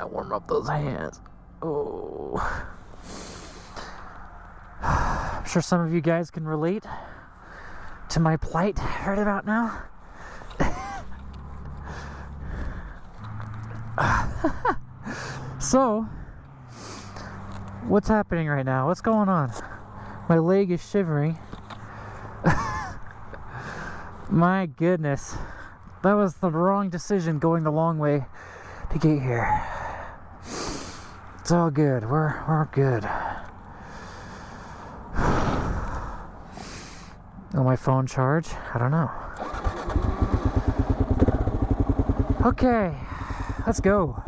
gotta warm up those hands. Oh. I'm sure some of you guys can relate to my plight right about now. So, what's happening right now? What's going on? My leg is shivering. My goodness. That was the wrong decision going the long way to get here. It's all good. We're good. Will my phone charge? I don't know. Okay, let's go.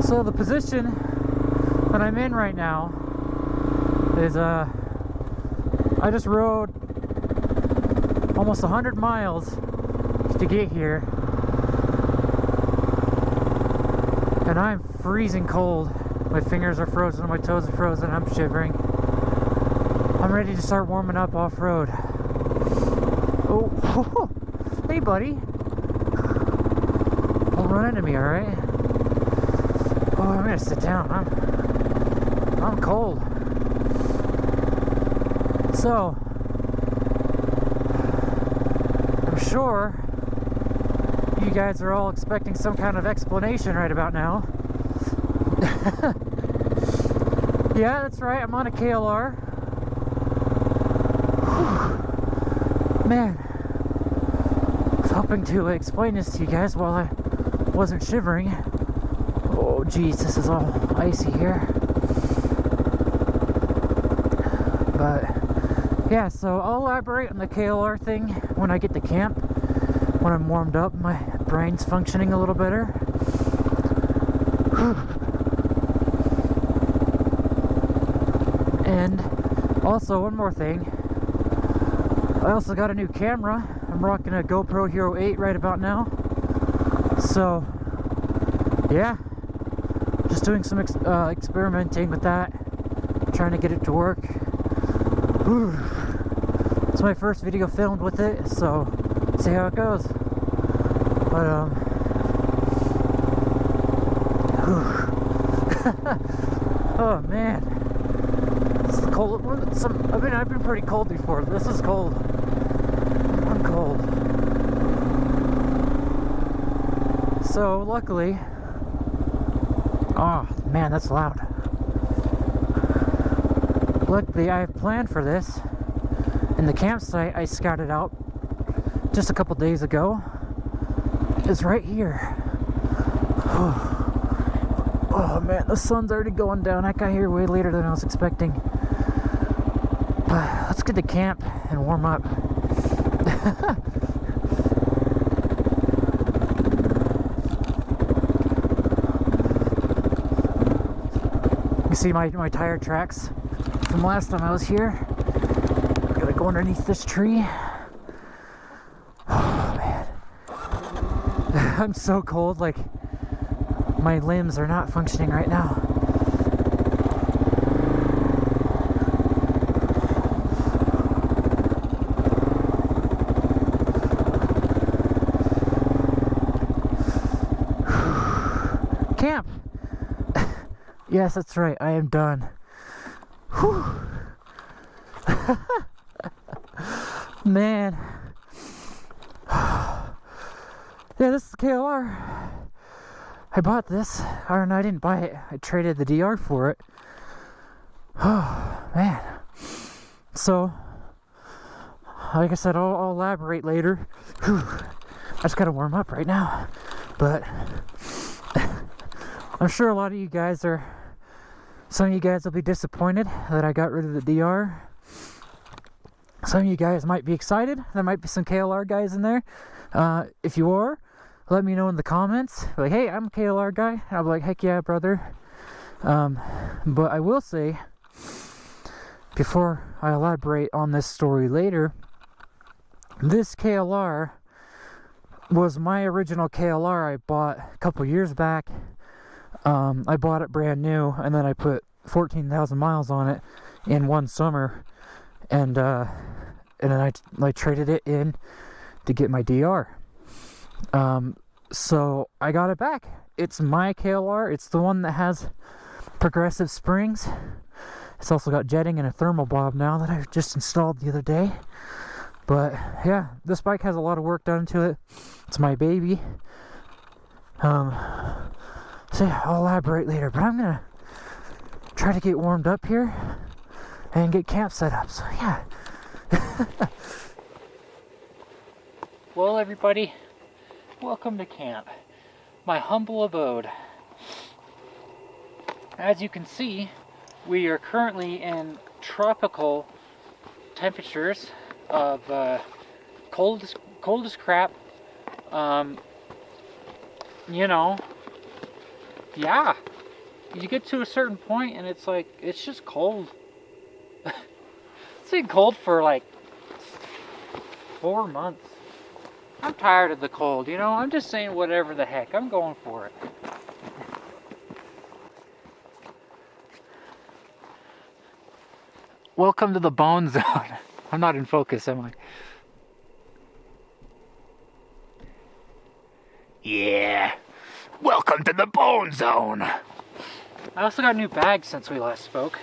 So the position that I'm in right now is I just rode almost 100 miles to get here, and I'm freezing cold. My fingers are frozen, my toes are frozen, I'm shivering. I'm ready to start warming up off-road. Oh, hey buddy. Don't run into me, alright? Oh, I'm gonna sit down. I'm cold. So, I'm sure you guys are all expecting some kind of explanation right about now. Yeah, that's right, I'm on a KLR. Whew. Man, I was hoping to explain this to you guys while I wasn't shivering. Oh geez, this is all icy here. But yeah, so I'll elaborate on the KLR thing when I get to camp. When I'm warmed up, my brain's functioning a little better. Whew. And also, one more thing. I also got a new camera. I'm rocking a GoPro Hero 8 right about now. So, yeah. Just doing some experimenting with that. Trying to get it to work. Whew. It's my first video filmed with it, so see how it goes. But, oh man. It's the cold. I've been pretty cold before. This is cold. I'm cold. So luckily, oh man, that's loud. Luckily, I have planned for this, and the campsite I scouted out just a couple days ago is right here. Oh man, the sun's already going down. I got here way later than I was expecting. But let's get to camp and warm up. You see my tire tracks from last time I was here. Gotta go underneath this tree. Oh man. I'm so cold, like my limbs are not functioning right now. Camp! Yes, that's right, I am done. Whew. Man. Yeah, this is the KLR. I bought this. Or no, I didn't buy it. I traded the DR for it. Oh, man. So, like I said, I'll elaborate later. Whew. I just gotta warm up right now. But I'm sure a lot of you guys some of you guys will be disappointed that I got rid of the DR. Some of you guys might be excited. There might be some KLR guys in there. If you are, let me know in the comments. Like, hey, I'm a KLR guy. I'll be like, heck yeah, brother. But I will say, before I elaborate on this story later, this KLR was my original KLR I bought a couple years back. I bought it brand new, and then I put 14,000 miles on it in one summer, and then I traded it in to get my DR. So I got it back. It's my KLR. It's the one that has progressive springs. It's also got jetting and a thermal bob now that I just installed the other day. But yeah, this bike has a lot of work done to it. It's my baby. So yeah, I'll elaborate later, but I'm gonna try to get warmed up here and get camp set up. So yeah. Well, everybody, welcome to camp, my humble abode. As you can see, we are currently in tropical temperatures of cold as crap. You know, yeah, you get to a certain point and it's like, it's just cold. It's been cold for like 4 months. I'm tired of the cold, you know. I'm just saying whatever the heck, I'm going for it. Welcome to the bone zone. I'm not in focus, am I? Yeah. Welcome to the bone zone. I also got new bags since we last spoke.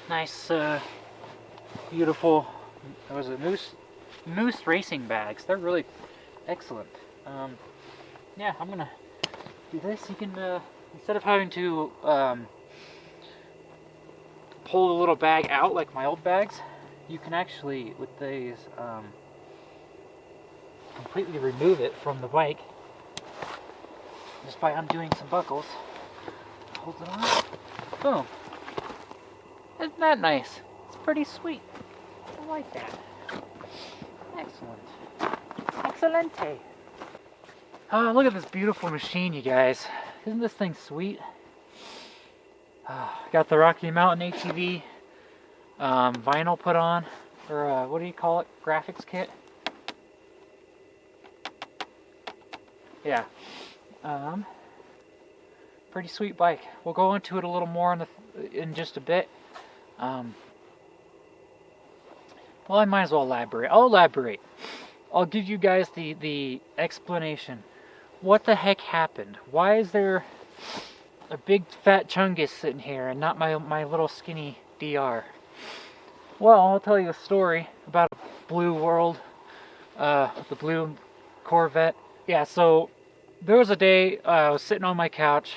Nice, beautiful. It was a moose racing bags. They're really excellent. Yeah, I'm gonna do this. You can instead of having to pull the little bag out like my old bags, you can actually with these completely remove it from the bike just by undoing some buckles. Hold it on. Boom. Isn't that nice? It's pretty sweet. I like that. Excellent. Excelente. Oh, look at this beautiful machine, you guys. Isn't this thing sweet? Got the Rocky Mountain ATV vinyl put on, or what do you call it? Graphics kit? Yeah. Pretty sweet bike. We'll go into it a little more in just a bit. Well, I might as well elaborate. I'll elaborate. I'll give you guys the explanation. What the heck happened? Why is there a big fat chungus sitting here and not my little skinny DR? Well, I'll tell you a story about a blue world, the blue Corvette. Yeah, so there was a day I was sitting on my couch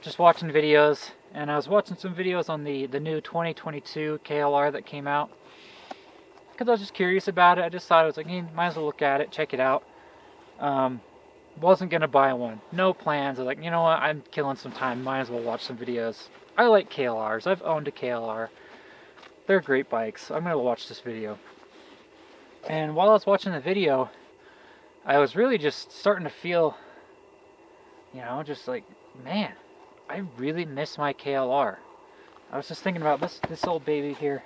just watching videos, and I was watching some videos on the new 2022 KLR that came out because I was just curious about it. I just thought, I was like, hey, might as well look at it, check it out. Wasn't gonna buy one, no plans. I was like, you know what, I'm killing some time, might as well watch some videos. I like KLRs. I've owned a KLR. They're great bikes. I'm gonna watch this video. And while I was watching the video, I was really just starting to feel, you know, just like, man, I really miss my KLR. I was just thinking about this old baby here.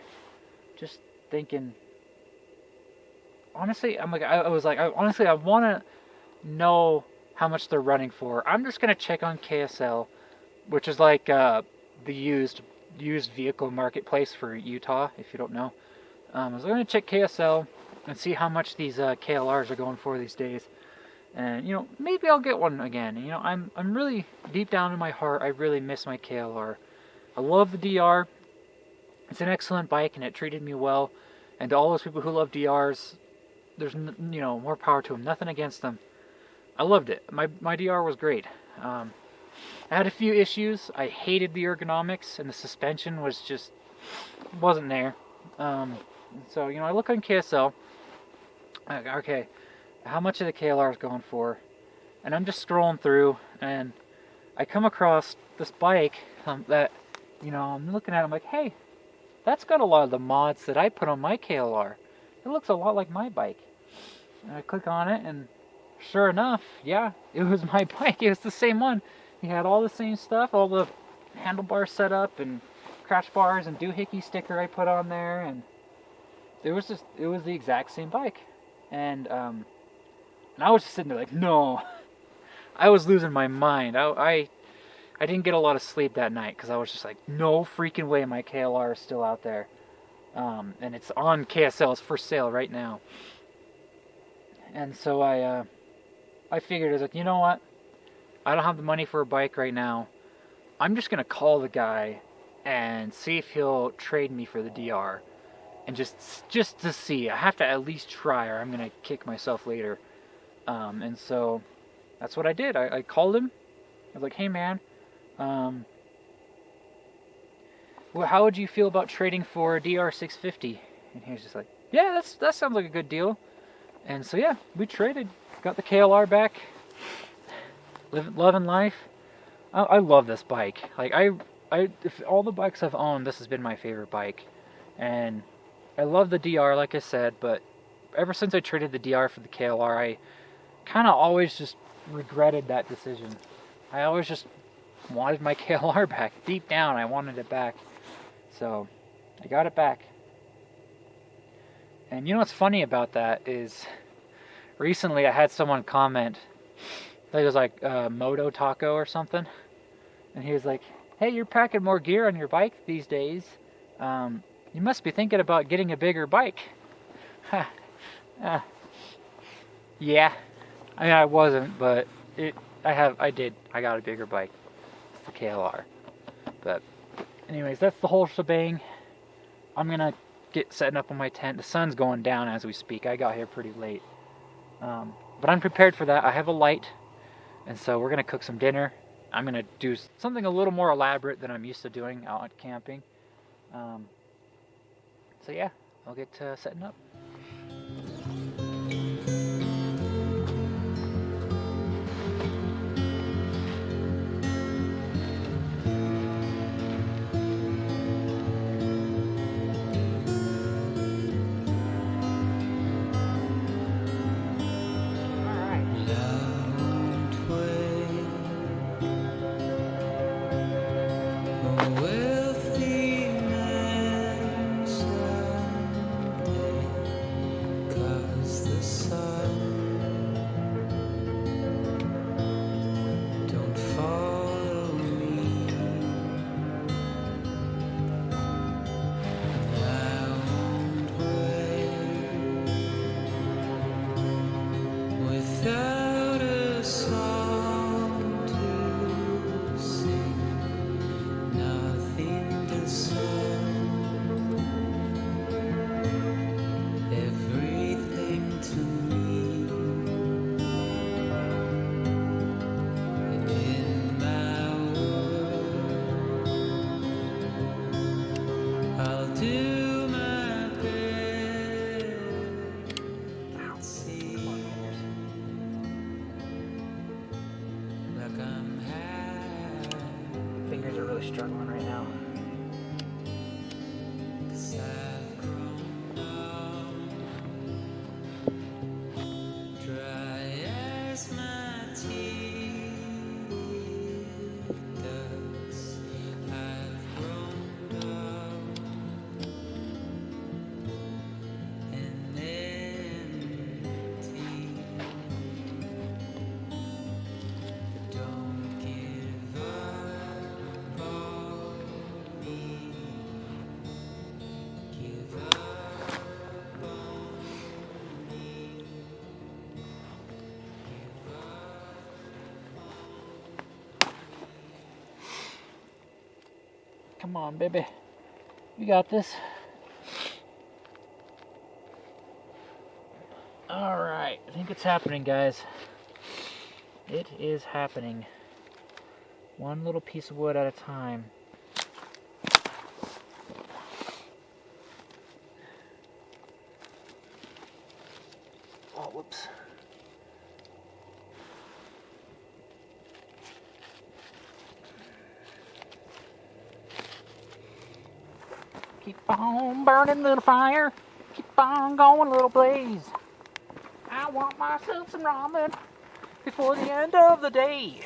Just thinking, honestly, honestly, I want to know how much they're running for. I'm just going to check on KSL, which is like the used vehicle marketplace for Utah, if you don't know. I was going to check KSL and see how much these KLRs are going for these days. And, you know, maybe I'll get one again. You know, I'm really, deep down in my heart, I really miss my KLR. I love the DR. It's an excellent bike, and it treated me well. And to all those people who love DRs, there's, you know, more power to them. Nothing against them. I loved it. My DR was great. I had a few issues. I hated the ergonomics, and the suspension was just, wasn't there. So, you know, I look on KSL. Okay, how much of the KLR is going for? And I'm just scrolling through, and I come across this bike that, you know, I'm looking at. I'm like, hey, that's got a lot of the mods that I put on my KLR. It looks a lot like my bike. And I click on it, and sure enough, yeah, it was my bike. It was the same one. He had all the same stuff, all the handlebars set up, and crash bars, and doohickey sticker I put on there, and it was the exact same bike. And I was just sitting there like, no. I was losing my mind. I didn't get a lot of sleep that night because I was just like, no freaking way my KLR is still out there. And it's on KSL. It's for sale right now. And so I I figured, I was like, you know what? I don't have the money for a bike right now. I'm just gonna call the guy and see if he'll trade me for the DR, and just to see. I have to at least try, or I'm gonna kick myself later. And so that's what I did. I called him. I was like, hey man, well, how would you feel about trading for a DR650? And he was just like, yeah, that sounds like a good deal. And so yeah, we traded. Got the KLR back. Loving life. I love this bike. Like if all the bikes I've owned, this has been my favorite bike. And I love the DR, like I said, but ever since I traded the DR for the KLR, I kind of always just regretted that decision. I always just wanted my KLR back. Deep down, I wanted it back. So I got it back. And you know what's funny about that is recently I had someone comment, I think it was like Moto Taco or something, and he was like, hey, you're packing more gear on your bike these days. You must be thinking about getting a bigger bike. Yeah, I mean, I wasn't, but I got a bigger bike. It's the KLR. But anyways, that's the whole shebang. I'm gonna get setting up on my tent. The sun's going down as we speak. I got here pretty late. But I'm prepared for that. I have a light, and so we're gonna cook some dinner. I'm gonna do something a little more elaborate than I'm used to doing out camping. So yeah, I'll get to setting up. Fingers are really struggling right now. Come on, baby. You got this. Alright, I think it's happening, guys. It is happening. One little piece of wood at a time. Oh, whoops. Keep on burning, little fire. Keep on going, little blaze. I want myself some ramen before the end of the day.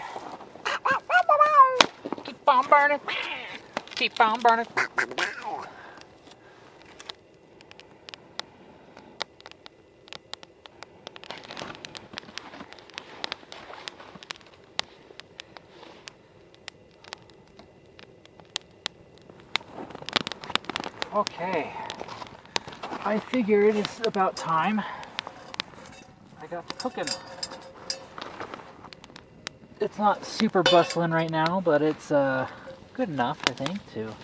Keep on burning. Keep on burning. Okay, I figure it is about time I got to cooking. It's not super bustling right now, but it's good enough, I think, to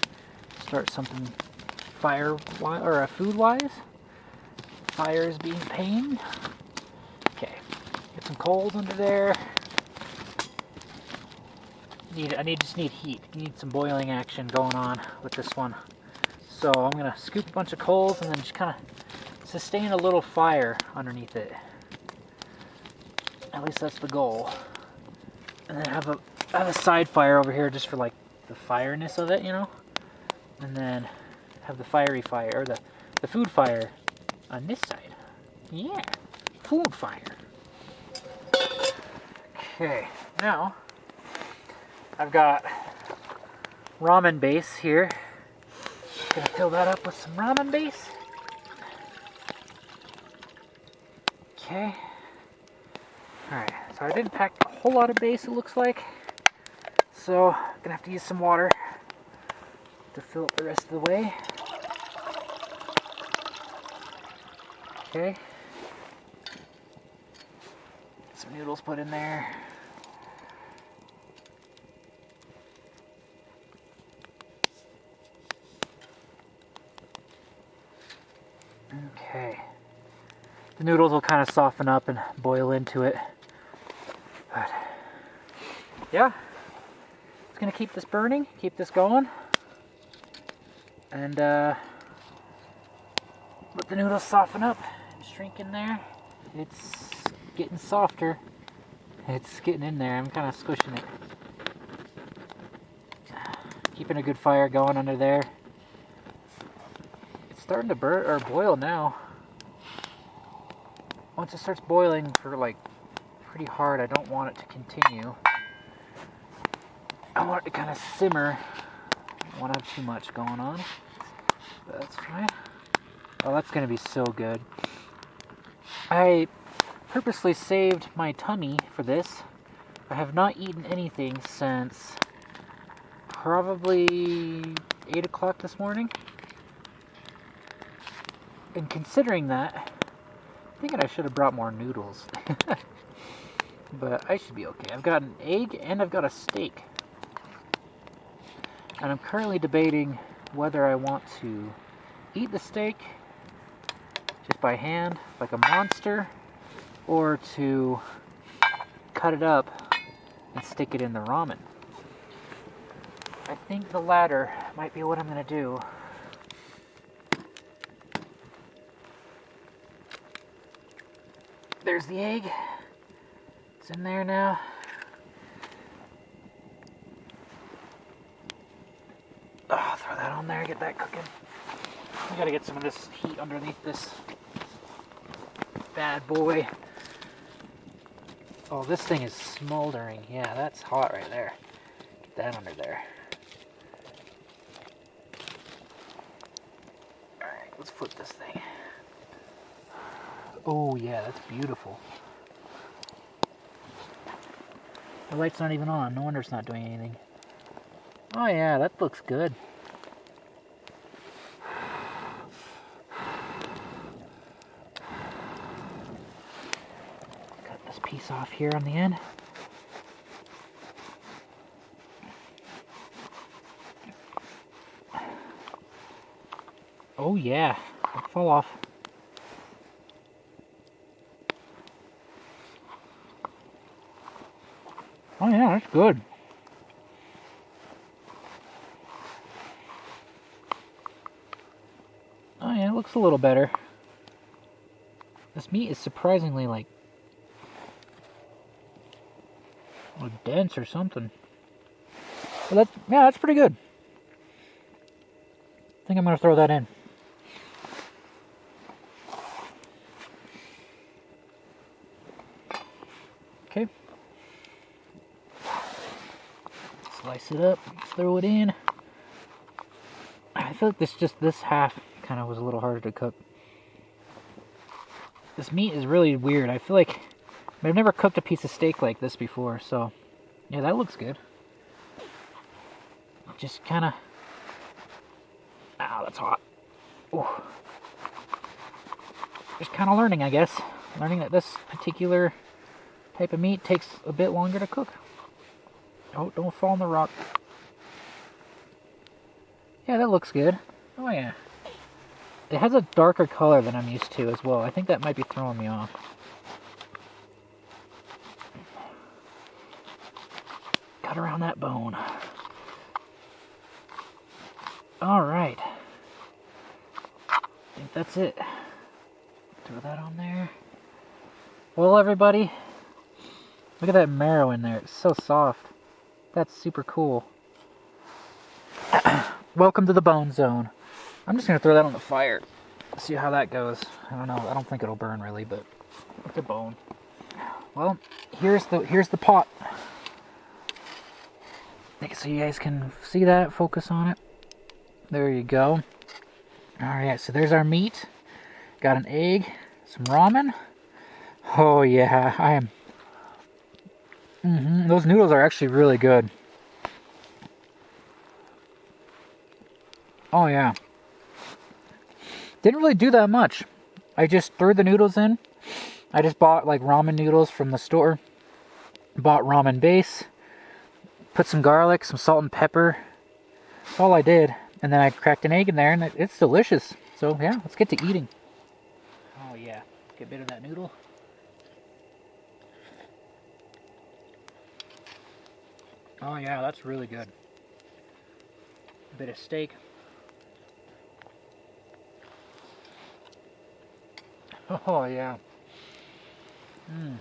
start something food-wise. Fire is being pained. Okay, get some coals under there. I just need heat. Need some boiling action going on with this one. So I'm gonna scoop a bunch of coals and then just kind of sustain a little fire underneath it. At least that's the goal. And then have a side fire over here just for like the fireness of it, you know. And then have the fiery fire, or the food fire on this side. Yeah, food fire. Okay, now I've got ramen base here. Gonna fill that up with some ramen base. Okay. Alright, so I didn't pack a whole lot of base, it looks like. So, I'm gonna have to use some water to fill up the rest of the way. Okay. Get some noodles put in there. Okay. The noodles will kind of soften up and boil into it. But yeah, it's gonna keep this burning, keep this going, and let the noodles soften up and shrink in there. It's getting softer. It's getting in there. I'm kind of squishing it. Keeping a good fire going under there. It's starting to burn or boil now. Once it starts boiling for like pretty hard, I don't want it to continue. I want it to kind of simmer. I don't want to have too much going on. But that's fine. Oh, that's going to be so good. I purposely saved my tummy for this. I have not eaten anything since probably 8 o'clock this morning. And considering that, I'm thinking I should have brought more noodles. But I should be okay. I've got an egg and I've got a steak. And I'm currently debating whether I want to eat the steak just by hand, like a monster, or to cut it up and stick it in the ramen. I think the latter might be what I'm going to do. There's the egg. It's in there now. Oh, throw that on there, get that cooking. We gotta get some of this heat underneath this bad boy. Oh, this thing is smoldering. Yeah, that's hot right there. Get that under there. Alright, let's flip this thing. Oh yeah, that's beautiful. The light's not even on. No wonder it's not doing anything. Oh yeah, that looks good. Cut this piece off here on the end. Oh yeah, it fell off. Oh yeah, that's good. Oh yeah, it looks a little better. This meat is surprisingly like dense or something. But that's pretty good. I think I'm gonna throw that in. Okay. Slice it up, throw it in. I feel like this half kind of was a little harder to cook. This meat is really weird. I feel like I've never cooked a piece of steak like this before, so yeah, that looks good. Just kind of, ow, that's hot. Ooh. Just kind of learning, I guess. Learning that this particular type of meat takes a bit longer to cook. Oh, don't fall on the rock. Yeah, that looks good. Oh yeah. It has a darker color than I'm used to as well. I think that might be throwing me off. Cut around that bone. Alright. I think that's it. Throw that on there. Well, everybody, look at that marrow in there. It's so soft. That's super cool. Welcome to the bone zone. I'm just going to throw that on the fire. See how that goes. I don't know. I don't think it'll burn really, but it's a bone. Well, here's the pot. So you guys can see that. Focus on it. There you go. Alright, so there's our meat. Got an egg. Some ramen. Oh yeah, I am... Those noodles are actually really good. Oh yeah. Didn't really do that much. I just threw the noodles in. I just bought like ramen noodles from the store. Bought ramen base. Put some garlic, some salt and pepper. That's all I did. And then I cracked an egg in there and it's delicious. So yeah, let's get to eating. Oh yeah, get a bit of that noodle. Oh yeah, that's really good. A bit of steak. Oh yeah. Oh,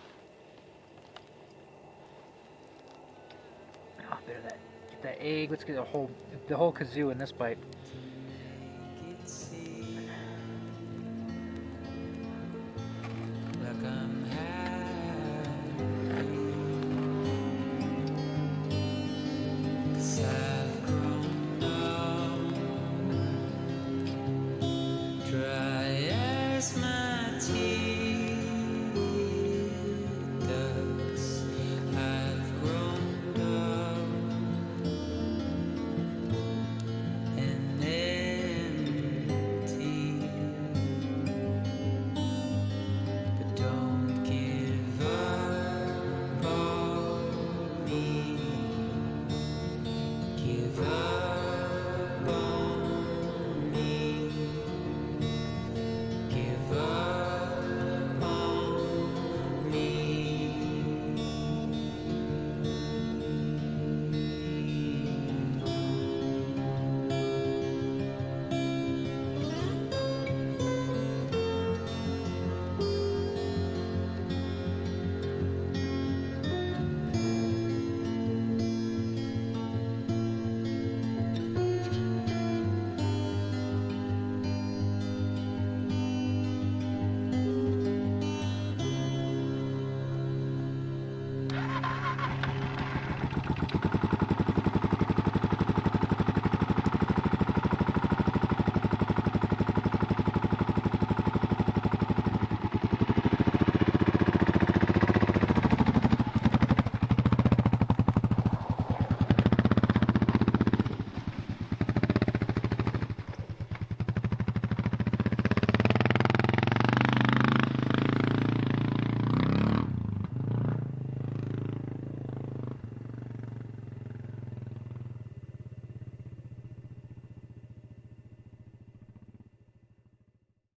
a bit of that. Get that egg. Let's get the whole kazoo in this bite.